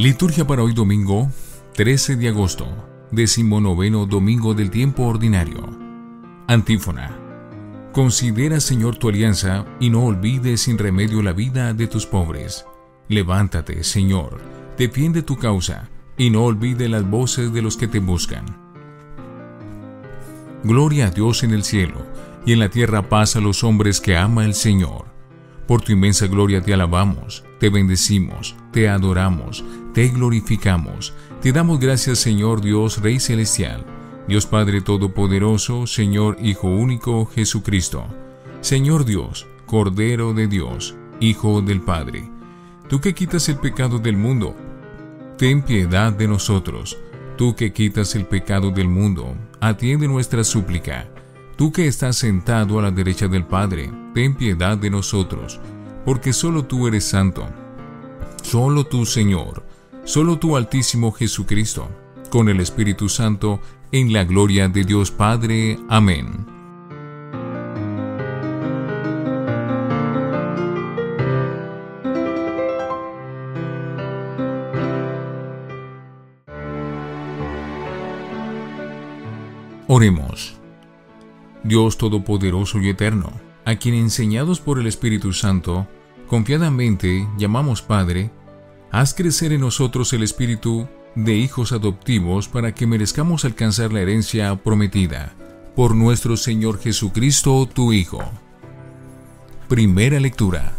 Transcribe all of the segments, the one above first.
Liturgia para hoy domingo, 13 de agosto, 19º domingo del tiempo ordinario. Antífona. Considera, Señor, tu alianza y no olvides sin remedio la vida de tus pobres. Levántate, Señor, defiende tu causa y no olvide las voces de los que te buscan. Gloria a Dios en el cielo y en la tierra paz a los hombres que ama el Señor. Por tu inmensa gloria te alabamos, te bendecimos, te adoramos, te glorificamos. Te damos gracias, Señor Dios, Rey Celestial, Dios Padre Todopoderoso, Señor Hijo Único, Jesucristo. Señor Dios, Cordero de Dios, Hijo del Padre. Tú que quitas el pecado del mundo, ten piedad de nosotros. Tú que quitas el pecado del mundo, atiende nuestra súplica. Tú que estás sentado a la derecha del Padre, ten piedad de nosotros, porque solo tú eres santo. Solo tú, Señor, solo tú, Altísimo Jesucristo, con el Espíritu Santo, en la gloria de Dios Padre. Amén. Oremos. Dios Todopoderoso y Eterno, a quien enseñados por el Espíritu Santo, confiadamente llamamos Padre, haz crecer en nosotros el espíritu de hijos adoptivos para que merezcamos alcanzar la herencia prometida, por nuestro Señor Jesucristo, tu Hijo. Primera lectura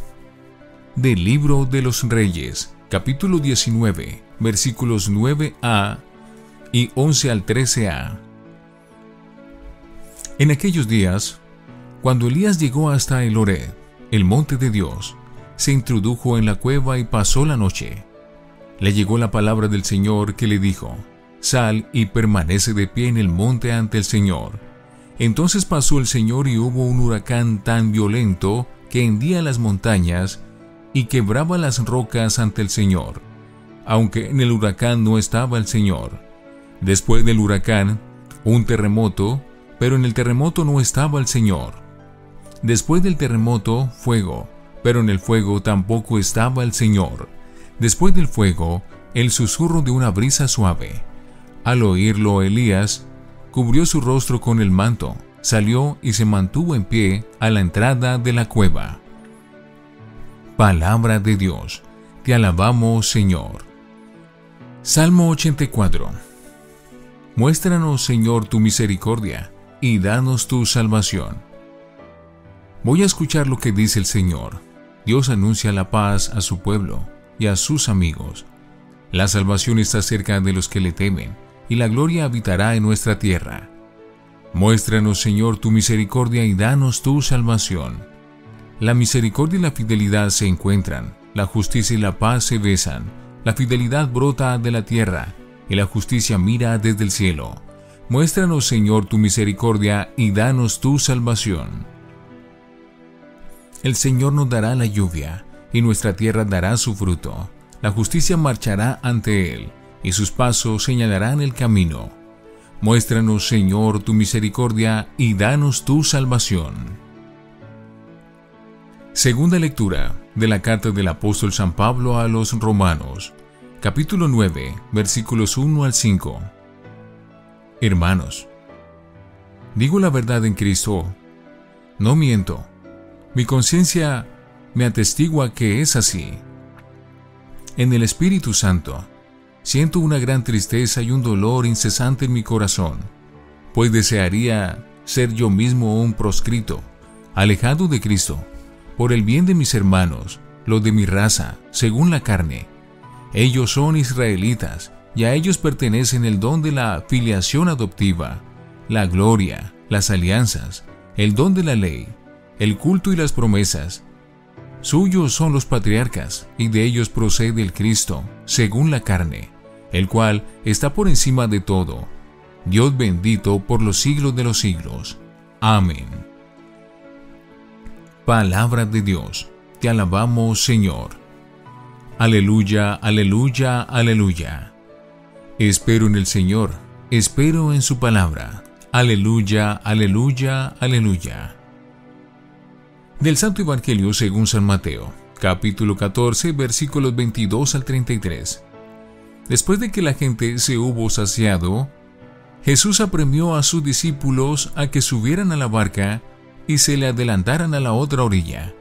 del Libro de los Reyes, capítulo 19, versículos 9a y 11 al 13a. En aquellos días, cuando Elías llegó hasta el Horeb, el monte de Dios, se introdujo en la cueva y pasó la noche. Le llegó la palabra del Señor que le dijo: Sal y permanece de pie en el monte ante el Señor. Entonces pasó el Señor y hubo un huracán tan violento que hendía las montañas y quebraba las rocas ante el Señor, aunque en el huracán no estaba el Señor. Después del huracán, un terremoto, pero en el terremoto no estaba el Señor. Después del terremoto, fuego, pero en el fuego tampoco estaba el Señor. Después del fuego, el susurro de una brisa suave. Al oírlo, Elías cubrió su rostro con el manto, salió y se mantuvo en pie a la entrada de la cueva. Palabra de Dios. Te alabamos, Señor. Salmo 84. Muéstranos, Señor, tu misericordia y danos tu salvación. Voy a escuchar lo que dice el Señor. Dios anuncia la paz a su pueblo y a sus amigos. La salvación está cerca de los que le temen, y la gloria habitará en nuestra tierra. Muéstranos, Señor, tu misericordia y danos tu salvación. La misericordia y la fidelidad se encuentran, la justicia y la paz se besan. La fidelidad brota de la tierra, y la justicia mira desde el cielo. Muéstranos, Señor, tu misericordia y danos tu salvación. El Señor nos dará la lluvia, y nuestra tierra dará su fruto. La justicia marchará ante Él, y sus pasos señalarán el camino. Muéstranos, Señor, tu misericordia y danos tu salvación. Segunda lectura de la carta del apóstol San Pablo a los Romanos, capítulo 9, versículos 1 al 5. Hermanos, digo la verdad en Cristo, no miento. Mi conciencia me atestigua que es así. En el Espíritu Santo, siento una gran tristeza y un dolor incesante en mi corazón, pues desearía ser yo mismo un proscrito, alejado de Cristo, por el bien de mis hermanos, los de mi raza, según la carne. Ellos son israelitas, y a ellos pertenecen el don de la filiación adoptiva, la gloria, las alianzas, el don de la ley, el culto y las promesas. Suyos son los patriarcas, y de ellos procede el Cristo, según la carne, el cual está por encima de todo. Dios bendito por los siglos de los siglos. Amén. Palabra de Dios. Te alabamos, Señor. Aleluya, aleluya, aleluya. Espero en el Señor, espero en su palabra. Aleluya, aleluya, aleluya. Del Santo Evangelio según San Mateo, capítulo 14, versículos 22 al 33. Después de que la gente se hubo saciado, Jesús apremió a sus discípulos a que subieran a la barca y se le adelantaran a la otra orilla,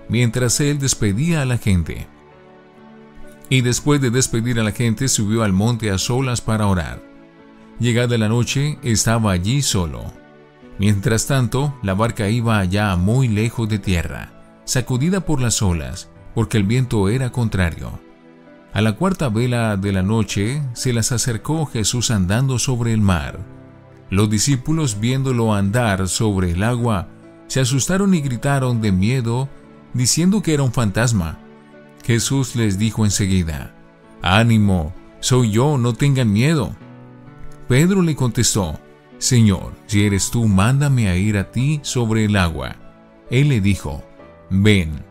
mientras él despedía a la gente. Y después de despedir a la gente, subió al monte a solas para orar. Llegada la noche, estaba allí solo. Mientras tanto, la barca iba allá muy lejos de tierra, sacudida por las olas, porque el viento era contrario. A la cuarta vela de la noche se les acercó Jesús andando sobre el mar. Los discípulos, viéndolo andar sobre el agua, se asustaron y gritaron de miedo, diciendo que era un fantasma. Jesús les dijo enseguida: «Ánimo, soy yo, no tengan miedo». Pedro le contestó: «Señor, si eres tú, mándame a ir a ti sobre el agua». Él le dijo: «Ven».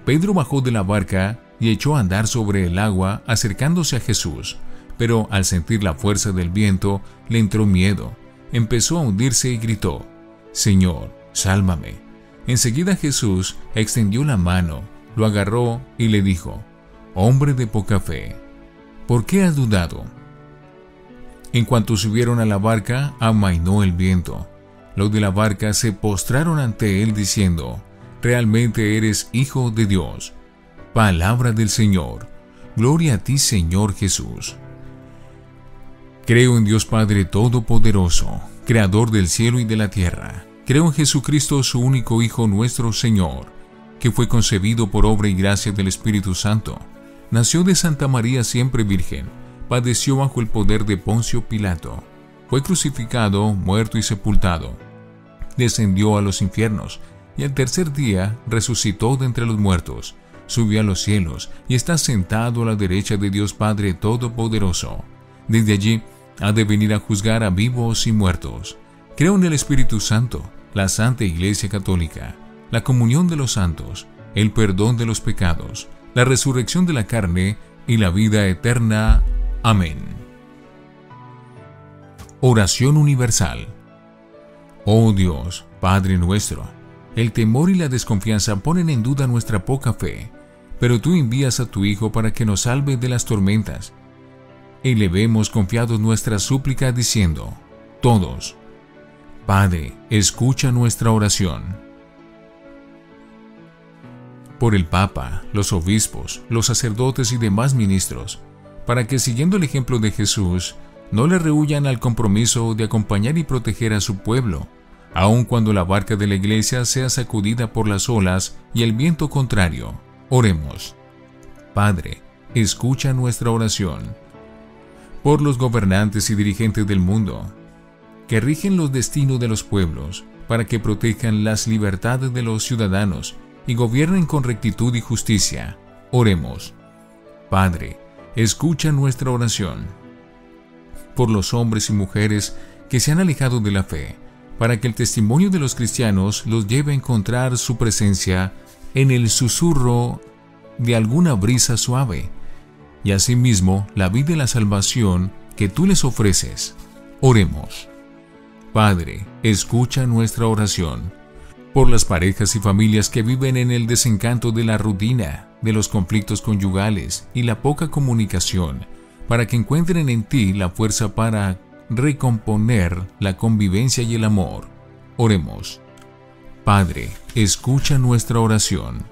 Pedro bajó de la barca y echó a andar sobre el agua, acercándose a Jesús. Pero al sentir la fuerza del viento, le entró miedo. Empezó a hundirse y gritó: «Señor, sálvame». Enseguida Jesús extendió la mano, lo agarró y le dijo: «Hombre de poca fe, ¿por qué has dudado?». En cuanto subieron a la barca, amainó el viento. Los de la barca se postraron ante él diciendo: «Realmente eres Hijo de Dios». Palabra del Señor. Gloria a ti, Señor Jesús. Creo en Dios Padre Todopoderoso, Creador del cielo y de la tierra. Creo en Jesucristo, su único Hijo, nuestro Señor, que fue concebido por obra y gracia del Espíritu Santo. Nació de Santa María siempre Virgen. Padeció bajo el poder de Poncio Pilato. Fue crucificado, muerto y sepultado. Descendió a los infiernos, y al tercer día resucitó de entre los muertos. Subió a los cielos, y está sentado a la derecha de Dios Padre Todopoderoso. Desde allí ha de venir a juzgar a vivos y muertos. Creo en el Espíritu Santo, la Santa Iglesia Católica, la comunión de los santos, el perdón de los pecados, la resurrección de la carne y la vida eterna. Amén. Oración universal. Oh Dios, Padre nuestro, el temor y la desconfianza ponen en duda nuestra poca fe, pero tú envías a tu Hijo para que nos salve de las tormentas. Elevemos confiados nuestra súplica diciendo, todos: Padre, escucha nuestra oración. Por el Papa, los obispos, los sacerdotes y demás ministros, para que, siguiendo el ejemplo de Jesús, no le rehúyan al compromiso de acompañar y proteger a su pueblo, aun cuando la barca de la Iglesia sea sacudida por las olas y el viento contrario. Oremos. Padre, escucha nuestra oración. Por los gobernantes y dirigentes del mundo, que rigen los destinos de los pueblos, para que protejan las libertades de los ciudadanos y gobiernen con rectitud y justicia. Oremos. Padre, escucha nuestra oración. Por los hombres y mujeres que se han alejado de la fe, para que el testimonio de los cristianos los lleve a encontrar su presencia en el susurro de alguna brisa suave, y asimismo la vida y la salvación que tú les ofreces. Oremos. Padre, escucha nuestra oración. Por las parejas y familias que viven en el desencanto de la rutina, de los conflictos conyugales y la poca comunicación, para que encuentren en ti la fuerza para recomponer la convivencia y el amor. Oremos. Padre, escucha nuestra oración.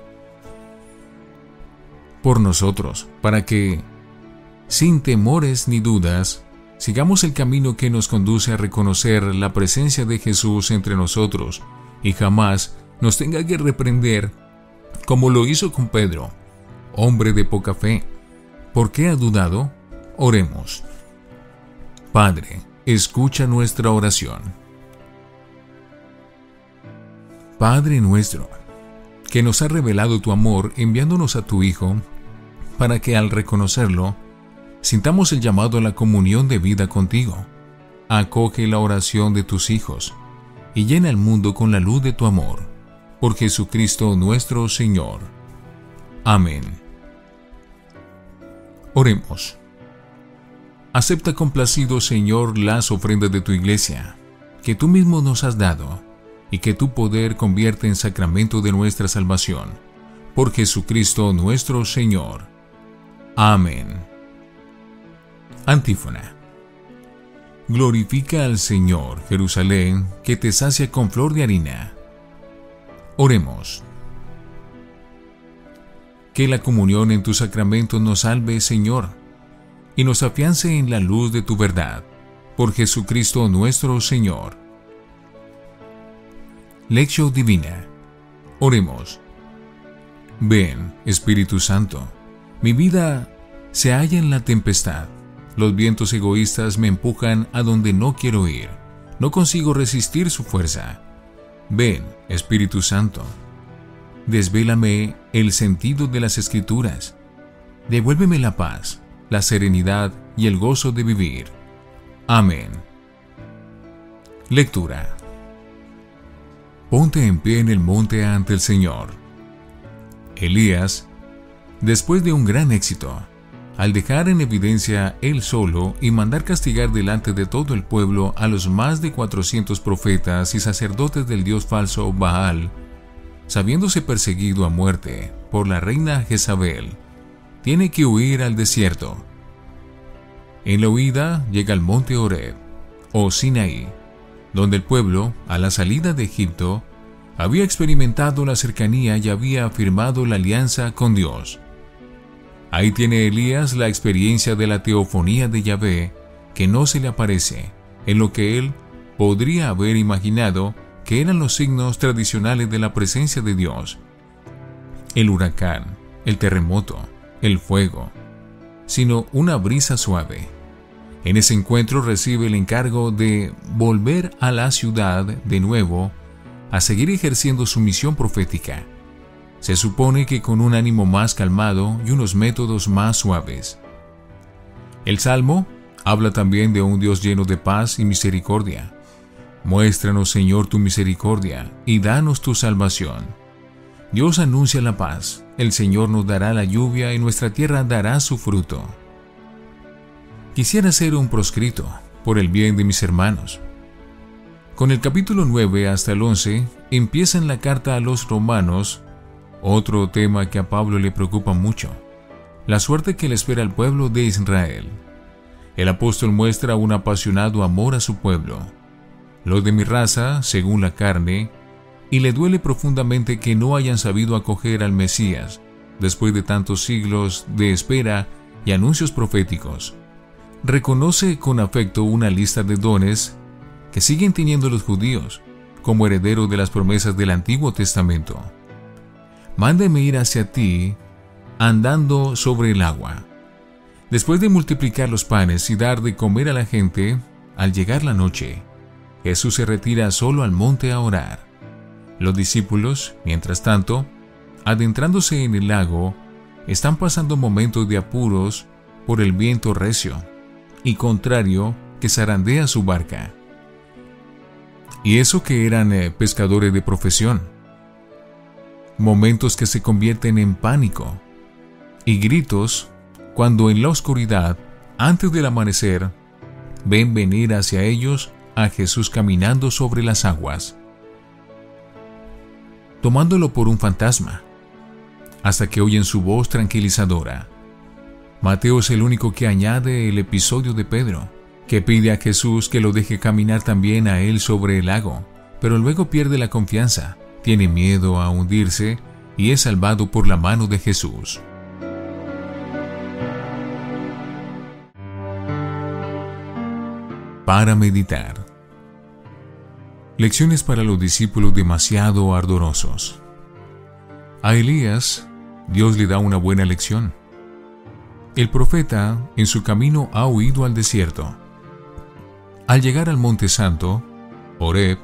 Por nosotros, para que, sin temores ni dudas, sigamos el camino que nos conduce a reconocer la presencia de Jesús entre nosotros y jamás nos tenga que reprender, como lo hizo con Pedro, hombre de poca fe. ¿Por qué ha dudado? Oremos. Padre, escucha nuestra oración. Padre nuestro, que nos ha revelado tu amor enviándonos a tu Hijo, para que al reconocerlo, sintamos el llamado a la comunión de vida contigo. Acoge la oración de tus hijos y llena el mundo con la luz de tu amor. Por Jesucristo nuestro Señor. Amén. Oremos. Acepta complacido, Señor, las ofrendas de tu Iglesia, que tú mismo nos has dado, y que tu poder convierte en sacramento de nuestra salvación. Por Jesucristo nuestro Señor. Amén. Antífona. Glorifica al Señor, Jerusalén, que te sacia con flor de harina. Oremos. Que la comunión en tus sacramentos nos salve, Señor, y nos afiance en la luz de tu verdad. Por Jesucristo nuestro Señor. Lección Divina. Oremos. Ven, Espíritu Santo, mi vida se halla en la tempestad. Los vientos egoístas me empujan a donde no quiero ir. No consigo resistir su fuerza. Ven, Espíritu Santo, desvélame el sentido de las Escrituras. Devuélveme la paz, la serenidad y el gozo de vivir. Amén. Lectura. Ponte en pie en el monte ante el Señor. Elías, después de un gran éxito, al dejar en evidencia él solo y mandar castigar delante de todo el pueblo a los más de 400 profetas y sacerdotes del dios falso Baal, sabiéndose perseguido a muerte por la reina Jezabel, tiene que huir al desierto. En la huida llega al monte Horeb, o Sinaí, donde el pueblo, a la salida de Egipto, había experimentado la cercanía y había firmado la alianza con Dios. Ahí tiene Elías la experiencia de la teofonía de Yahvé, que no se le aparece, en lo que él podría haber imaginado que eran los signos tradicionales de la presencia de Dios: el huracán, el terremoto, el fuego, sino una brisa suave. En ese encuentro recibe el encargo de volver a la ciudad de nuevo a seguir ejerciendo su misión profética. Se supone que con un ánimo más calmado y unos métodos más suaves. El Salmo habla también de un Dios lleno de paz y misericordia. Muéstranos, Señor, tu misericordia y danos tu salvación. Dios anuncia la paz, el Señor nos dará la lluvia y nuestra tierra dará su fruto. Quisiera ser un proscrito por el bien de mis hermanos. Con el capítulo 9 hasta el 11 empieza en la carta a los romanos otro tema que a Pablo le preocupa mucho: la suerte que le espera al pueblo de Israel. El apóstol muestra un apasionado amor a su pueblo, los de mi raza, según la carne, y le duele profundamente que no hayan sabido acoger al Mesías después de tantos siglos de espera y anuncios proféticos. Reconoce con afecto una lista de dones que siguen teniendo los judíos como heredero de las promesas del Antiguo Testamento. Mándeme ir hacia ti andando sobre el agua. Después de multiplicar los panes y dar de comer a la gente, al llegar la noche, Jesús se retira solo al monte a orar. Los discípulos, mientras tanto, adentrándose en el lago, están pasando momentos de apuros por el viento recio y contrario que zarandea su barca. Y eso que eran pescadores de profesión. Momentos que se convierten en pánico y gritos cuando en la oscuridad, antes del amanecer, ven venir hacia ellos a Jesús caminando sobre las aguas, tomándolo por un fantasma, hasta que oyen su voz tranquilizadora. Mateo es el único que añade el episodio de Pedro, que pide a Jesús que lo deje caminar también a él sobre el lago, pero luego pierde la confianza, tiene miedo a hundirse y es salvado por la mano de Jesús. Para meditar. Lecciones para los discípulos demasiado ardorosos. A Elías, Dios le da una buena lección. El profeta, en su camino, ha huido al desierto. Al llegar al Monte Santo, Horeb,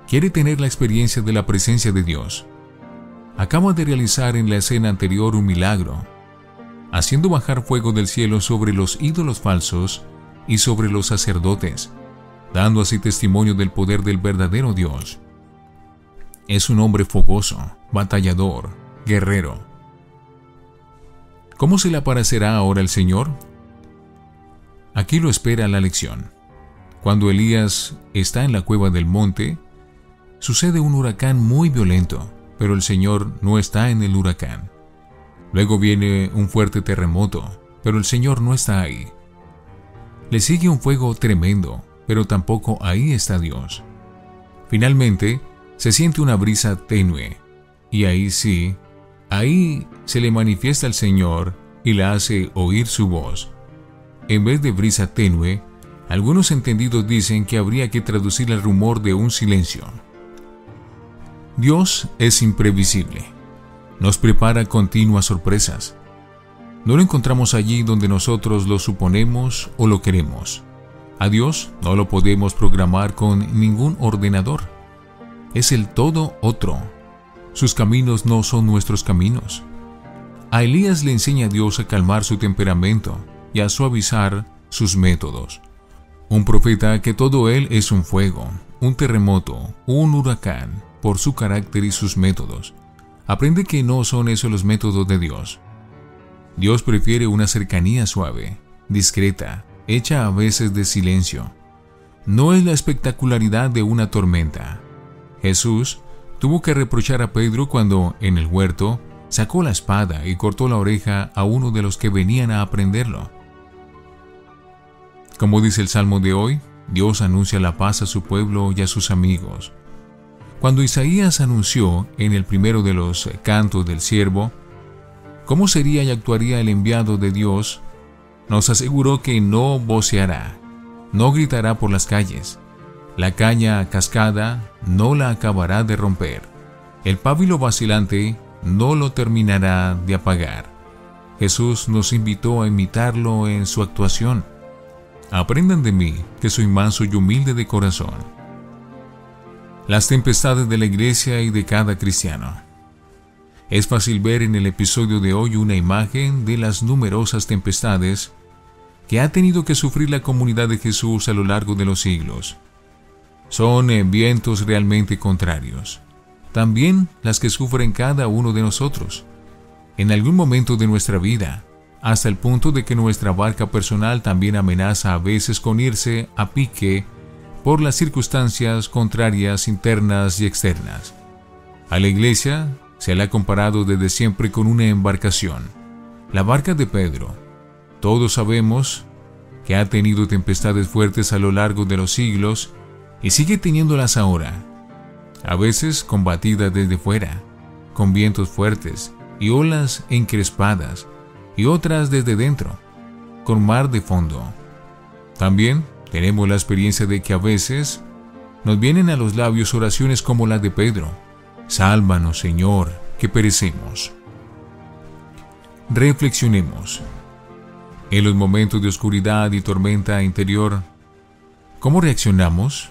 quiere tener la experiencia de la presencia de Dios. Acaba de realizar en la escena anterior un milagro, haciendo bajar fuego del cielo sobre los ídolos falsos y sobre los sacerdotes, dando así testimonio del poder del verdadero Dios. Es un hombre fogoso, batallador, guerrero. ¿Cómo se le aparecerá ahora el Señor? Aquí lo espera la lección. Cuando Elías está en la cueva del monte, sucede un huracán muy violento, pero el Señor no está en el huracán. Luego viene un fuerte terremoto, pero el Señor no está ahí. Le sigue un fuego tremendo, pero tampoco ahí está Dios. Finalmente, se siente una brisa tenue, y ahí sí, ahí se le manifiesta el Señor y le hace oír su voz. En vez de brisa tenue, algunos entendidos dicen que habría que traducir el rumor de un silencio. Dios es imprevisible. Nos prepara continuas sorpresas. No lo encontramos allí donde nosotros lo suponemos o lo queremos. A Dios no lo podemos programar con ningún ordenador. Es el todo otro. Sus caminos no son nuestros caminos. A Elías le enseña a Dios a calmar su temperamento y a suavizar sus métodos. Un profeta que todo él es un fuego, un terremoto, un huracán, por su carácter y sus métodos. Aprende que no son esos los métodos de Dios. Dios prefiere una cercanía suave, discreta, hecha a veces de silencio. No es la espectacularidad de una tormenta. Jesús tuvo que reprochar a Pedro cuando, en el huerto, sacó la espada y cortó la oreja a uno de los que venían a aprenderlo. Como dice el Salmo de hoy, Dios anuncia la paz a su pueblo y a sus amigos. Cuando Isaías anunció en el primero de los cantos del siervo cómo sería y actuaría el enviado de Dios, nos aseguró que no voceará, no gritará por las calles. La caña cascada no la acabará de romper. El pábilo vacilante no lo terminará de apagar. Jesús nos invitó a imitarlo en su actuación. Aprendan de mí, que soy manso y humilde de corazón. Las tempestades de la iglesia y de cada cristiano. Es fácil ver en el episodio de hoy una imagen de las numerosas tempestades que ha tenido que sufrir la comunidad de Jesús a lo largo de los siglos. Son vientos realmente contrarios. También las que sufren cada uno de nosotros. En algún momento de nuestra vida, hasta el punto de que nuestra barca personal también amenaza a veces con irse a pique por las circunstancias contrarias internas y externas. A la iglesia se la ha comparado desde siempre con una embarcación, la barca de Pedro. Todos sabemos que ha tenido tempestades fuertes a lo largo de los siglos y sigue teniéndolas ahora, a veces combatida desde fuera, con vientos fuertes y olas encrespadas, y otras desde dentro, con mar de fondo. También tenemos la experiencia de que a veces nos vienen a los labios oraciones como la de Pedro: sálvanos, Señor, que perecemos. Reflexionemos. En los momentos de oscuridad y tormenta interior, ¿cómo reaccionamos?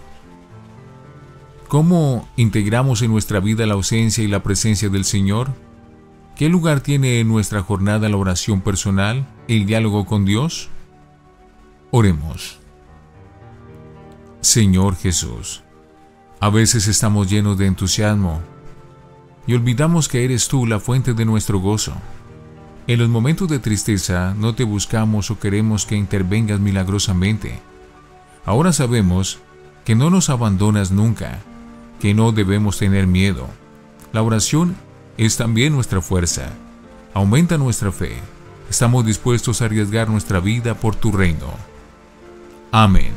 ¿Cómo integramos en nuestra vida la ausencia y la presencia del Señor? ¿Qué lugar tiene en nuestra jornada la oración personal, el diálogo con Dios? Oremos. Señor Jesús, a veces estamos llenos de entusiasmo y olvidamos que eres tú la fuente de nuestro gozo. En los momentos de tristeza no te buscamos o queremos que intervengas milagrosamente. Ahora sabemos que no nos abandonas nunca, que no debemos tener miedo. La oración es también nuestra fuerza. Aumenta nuestra fe. Estamos dispuestos a arriesgar nuestra vida por tu reino. Amén.